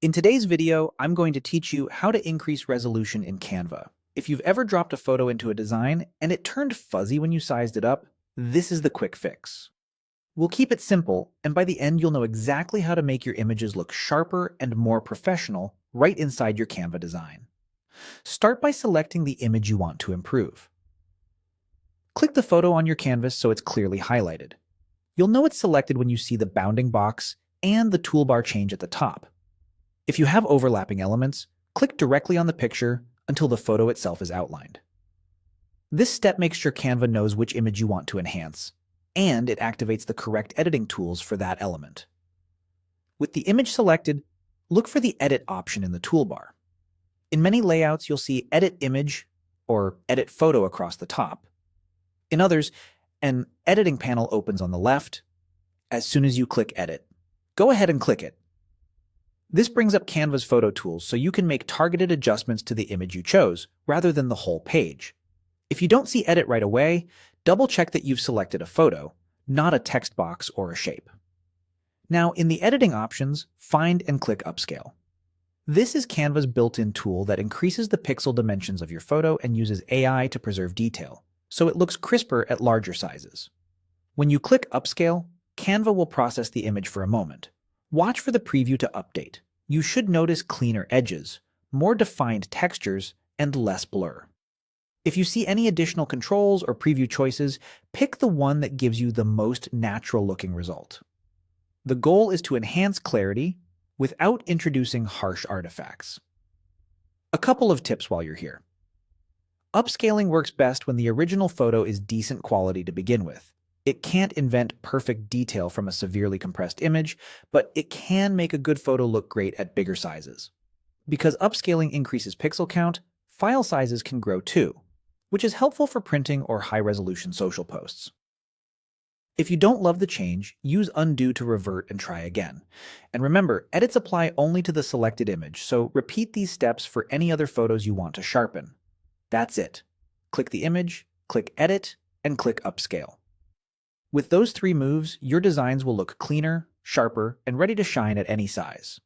In today's video, I'm going to teach you how to increase resolution in Canva. If you've ever dropped a photo into a design and it turned fuzzy when you sized it up, this is the quick fix. We'll keep it simple, and by the end you'll know exactly how to make your images look sharper and more professional right inside your Canva design. Start by selecting the image you want to improve. Click the photo on your canvas so it's clearly highlighted. You'll know it's selected when you see the bounding box and the toolbar change at the top. If you have overlapping elements, click directly on the picture until the photo itself is outlined. This step makes sure Canva knows which image you want to enhance, and it activates the correct editing tools for that element. With the image selected, look for the Edit option in the toolbar. In many layouts, you'll see Edit Image or Edit Photo across the top. In others, an editing panel opens on the left as soon as you click Edit. Go ahead and click it. This brings up Canva's photo tools so you can make targeted adjustments to the image you chose, rather than the whole page. If you don't see Edit right away, double-check that you've selected a photo, not a text box or a shape. Now, in the editing options, find and click Upscale. This is Canva's built-in tool that increases the pixel dimensions of your photo and uses AI to preserve detail, so it looks crisper at larger sizes. When you click Upscale, Canva will process the image for a moment. Watch for the preview to update. You should notice cleaner edges, more defined textures, and less blur. If you see any additional controls or preview choices, pick the one that gives you the most natural-looking result. The goal is to enhance clarity without introducing harsh artifacts. A couple of tips while you're here. Upscaling works best when the original photo is decent quality to begin with. It can't invent perfect detail from a severely compressed image, but it can make a good photo look great at bigger sizes. Because upscaling increases pixel count, file sizes can grow too, which is helpful for printing or high-resolution social posts. If you don't love the change, use Undo to revert and try again. And remember, edits apply only to the selected image, so repeat these steps for any other photos you want to sharpen. That's it. Click the image, click Edit, and click Upscale. With those three moves, your designs will look cleaner, sharper, and ready to shine at any size.